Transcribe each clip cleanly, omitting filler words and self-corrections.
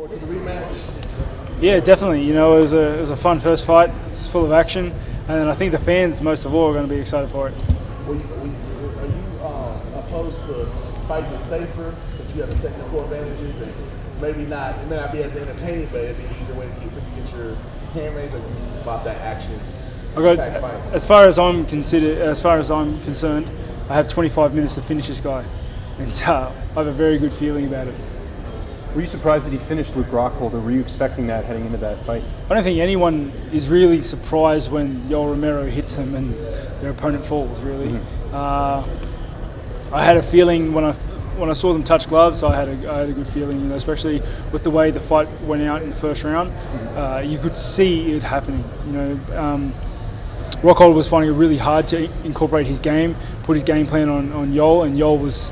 forward to the rematch? Yeah, definitely. You know, it was a fun first fight. It's full of action, and then I think the fans, most of all, are going to be excited for it. Are you opposed to fighting safer since you have the technical advantages and maybe not? It may not be as entertaining, but it'd be an easier way to get your hand raised about that action. As far as I'm concerned, I have 25 minutes to finish this guy, and I have a very good feeling about it. Were you surprised that he finished Luke Rockhold, or were you expecting that heading into that fight? I don't think anyone is really surprised when Yoel Romero hits them and their opponent falls, really. I had a feeling when I saw them touch gloves, I had a good feeling, you know, especially with the way the fight went out in the first round. You could see it happening, you know. Rockhold was finding it really hard to incorporate his game, put his game plan on Yoel, and Yoel was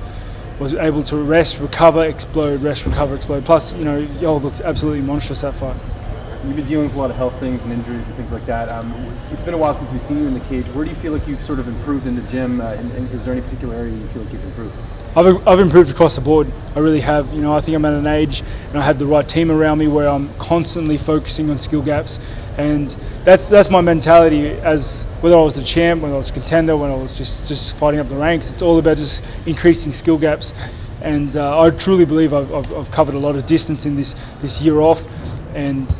able to rest, recover, explode, rest, recover, explode. Plus, you know, Yoel looked absolutely monstrous that fight. You've been dealing with a lot of health things and injuries and things like that. It's been a while since we've seen you in the cage. Where do you feel like you've sort of improved in the gym? And is there any particular area you feel like you've improved? I've improved across the board. I really have. You know, I think I'm at an age and I have the right team around me where I'm constantly focusing on skill gaps, and that's my mentality. As whether I was the champ, whether I was a contender, when I was just fighting up the ranks, it's all about just increasing skill gaps. And I truly believe I've covered a lot of distance in this year off, and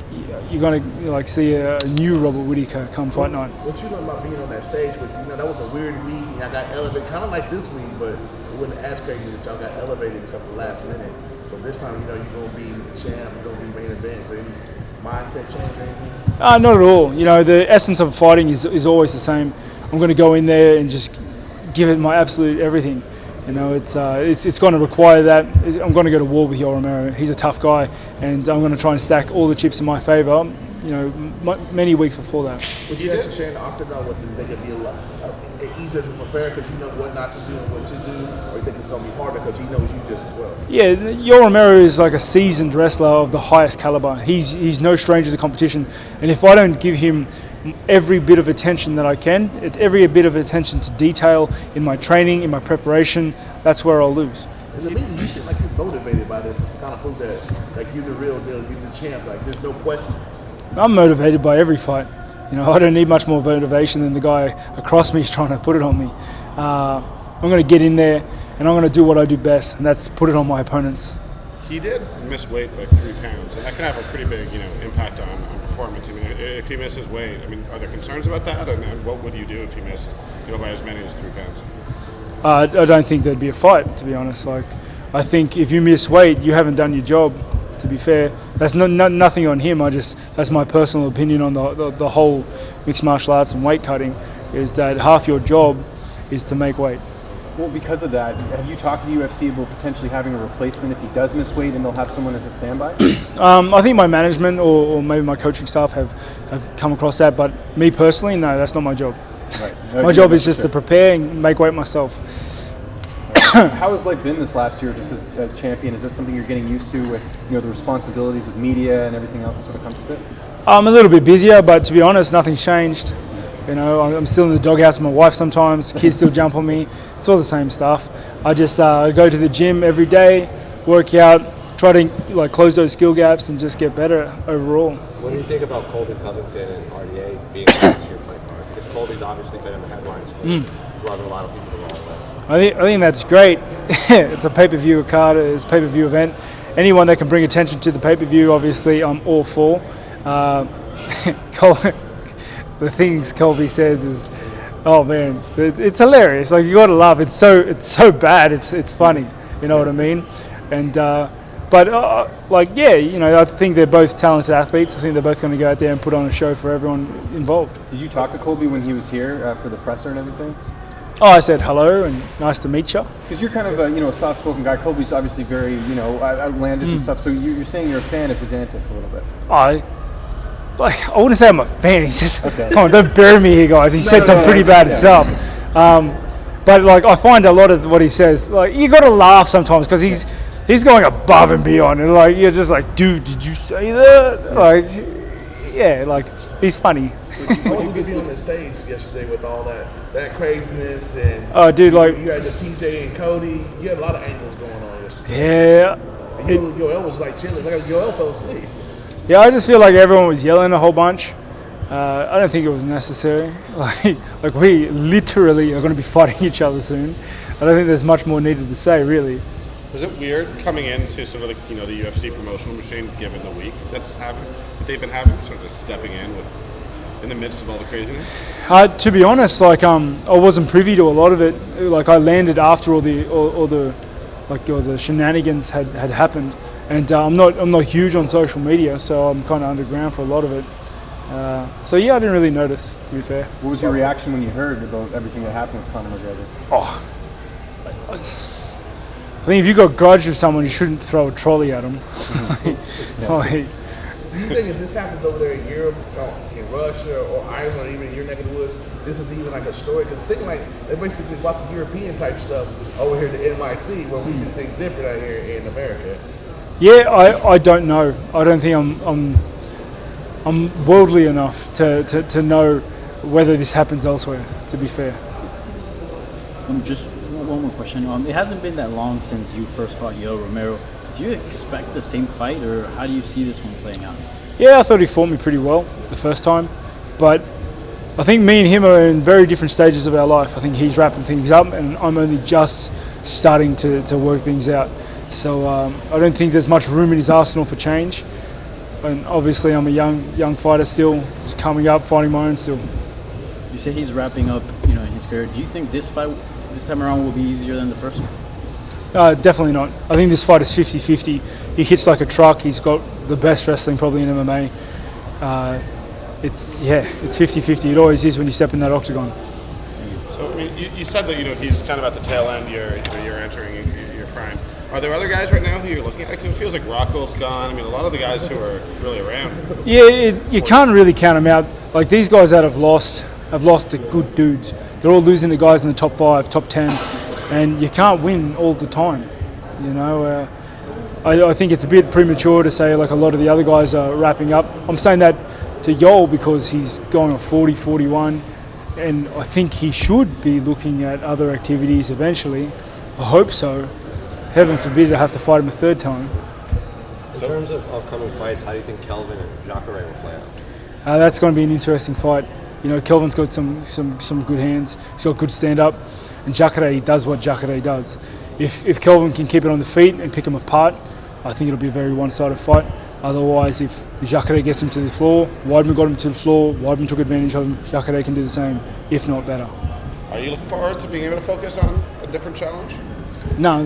you're going to see a new Robert Whittaker come fight night. What you know about being on that stage, but you know that was a weird week, and I got elevated, kind of like this week, but it wasn't as crazy that y'all got elevated except for the last minute. So this time, you know, you're going to be the champ, you're going to be main event. So any mindset change or anything? Not at all. You know, the essence of fighting is always the same. I'm going to go in there and just give it my absolute everything. You know, it's going to require that. I'm going to go to war with Yoel Romero. He's a tough guy, and I'm going to try and stack all the chips in my favour. You know, many weeks before that. Would you actually share in the octagon with them? They could be a lot easier to prepare because you know what not to do and what to do, or you think it's going to be harder because he knows you just as well? Yeah, Yoel Romero is like a seasoned wrestler of the highest caliber. He's no stranger to competition, and if I don't give him every bit of attention that I can, every bit of attention to detail in my training, in my preparation, that's where I'll lose. Does it mean you seem like you're motivated by this to kind of prove that like you're the real deal, you're the champ, like there's no questions? I'm motivated by every fight. You know, I don't need much more motivation than the guy across me is trying to put it on me. I'm going to get in there and I'm going to do what I do best, and that's put it on my opponents. He did miss weight by 3 pounds, and that can have a pretty big, impact on performance. I mean, if he misses weight, I mean, are there concerns about that? And what would you do if he missed, by as many as 3 pounds? I don't think there'd be a fight, to be honest. Like, I think if you miss weight, you haven't done your job. To be fair, that's nothing on him. That's my personal opinion on the whole mixed martial arts and weight cutting. Is that half your job is to make weight. Well, because of that, have you talked to the UFC about potentially having a replacement if he does miss weight, and they'll have someone as a standby? I think my management or maybe my coaching staff have come across that, but me personally, no, that's not my job. Right. My job is just to prepare and make weight myself. How has life been this last year, just as champion? Is that something you're getting used to with, the responsibilities with media and everything else that sort of comes with it? I'm a little bit busier, but to be honest, nothing's changed. I'm still in the doghouse with my wife sometimes. Kids still jump on me. It's all the same stuff. I just go to the gym every day, work out, try to close those skill gaps and just get better overall. What do you think about Colby Covington and RDA being on your fight card? Because Colby's obviously been in the headlines for rubbing a lot of people the wrong way. I think that's great. It's a pay-per-view card. It's a pay-per-view event. Anyone that can bring attention to the pay-per-view, obviously, I'm all for. The things Colby says is, oh man, it's hilarious. Like, you gotta laugh. It's so bad. It's funny. You know what I mean? And I think they're both talented athletes. I think they're both going to go out there and put on a show for everyone involved. Did you talk to Colby when he was here for the presser and everything? Oh, I said hello and nice to meet you. Because you're kind of a soft-spoken guy. Colby's obviously very outlandish and stuff. So you're saying you're a fan of his antics a little bit. I wouldn't say I'm a fan. He's just come on, don't bury me here, guys. He said some pretty bad stuff. But I find a lot of what he says, you got to laugh sometimes because he's going above and beyond, and you're just like, dude, did you say that? He's funny. How was it to be on the stage yesterday with all that craziness and oh, dude, you had the TJ and Cody, you had a lot of angles going on yesterday. Yeah, And Yoel was like chilling. Like Yoel fell asleep. Yeah, I just feel like everyone was yelling a whole bunch. I don't think it was necessary. Like we literally are going to be fighting each other soon. I don't think there's much more needed to say, really. Was it weird coming into sort of the UFC promotional machine, given the week that they've been having, sort of just stepping in the midst of all the craziness? To be honest, like I wasn't privy to a lot of it. Like I landed after all the shenanigans had happened, and I'm not huge on social media, so I'm kind of underground for a lot of it. So yeah, I didn't really notice, to be fair. What was your reaction when you heard about everything that happened with Conor McGregor? Oh, I think if you got a grudge with someone, you shouldn't throw a trolley at them. Do you think if this happens over there in Europe, in Russia, or Ireland, or even in your neck of the woods, this is even like a story? Because it seems like they basically brought the European type stuff over here to NYC, where we do things different out here in America. Yeah, I don't know. I don't think I'm worldly enough to know whether this happens elsewhere, to be fair. Just one more question. It hasn't been that long since you first fought Yoel Romero. Do you expect the same fight, or how do you see this one playing out? Yeah, I thought he fought me pretty well the first time, but I think me and him are in very different stages of our life. I think he's wrapping things up, and I'm only just starting to work things out. So I don't think there's much room in his arsenal for change. And obviously, I'm a young fighter still, just coming up, fighting my own still. You say he's wrapping up, in his career. Do you think this fight, this time around, will be easier than the first one? Definitely not. I think this fight is 50-50. He hits like a truck. He's got the best wrestling probably in MMA. It's 50-50. It always is when you step in that octagon. So I mean, you said that he's kind of at the tail end. You're entering your prime. Are there other guys right now who you're looking at? Like, it feels like Rockhold's gone. I mean, a lot of the guys who are really around. Yeah, you can't really count them out. Like these guys that have lost to good dudes. They're all losing to guys in the top 5, top 10, and you can't win all the time. I think it's a bit premature to say like a lot of the other guys are wrapping up. I'm saying that to Yoel because he's going on 40, 41, and I think he should be looking at other activities eventually. I hope so. Heaven forbid I have to fight him a third time. In terms of upcoming fights, how do you think Kelvin and Jacare will play out? That's going to be an interesting fight. Kelvin's got some good hands. He's got good stand-up. And Jacare does what Jacare does. If Kelvin can keep it on the feet and pick him apart, I think it'll be a very one-sided fight. Otherwise, if Jacare gets him to the floor, Weidman got him to the floor, Weidman took advantage of him, Jacare can do the same, if not better. Are you looking forward to being able to focus on a different challenge? No,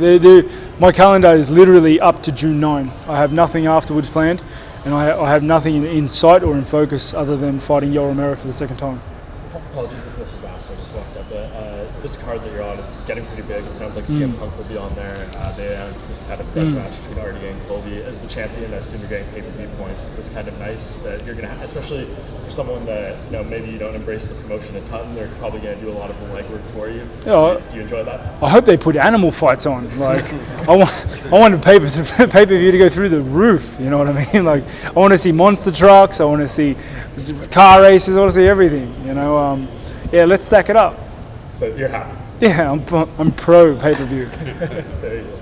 my calendar is literally up to June 9. I have nothing afterwards planned, and I have nothing in sight or in focus other than fighting Yoel Romero for the second time. Apologies if this was asked, I just walked up, but this card that you're on, it's getting pretty big. It sounds like CM Punk will be on there. They announced this kind of death match between RDA and Colby. As the champion, I assume you're getting pay-per-view points. Is this kind of nice that you're going to, especially for someone that maybe you don't embrace the promotion a ton, they're probably going to do a lot of the legwork for you. Yeah, do you enjoy that? I hope they put animal fights on. Like, I want the pay-per-view to go through the roof. You know what I mean? Like, I want to see monster trucks. I want to see car races. I want to see everything. Yeah, let's stack it up. So you're happy? Yeah, I'm pro pay-per-view. There you go.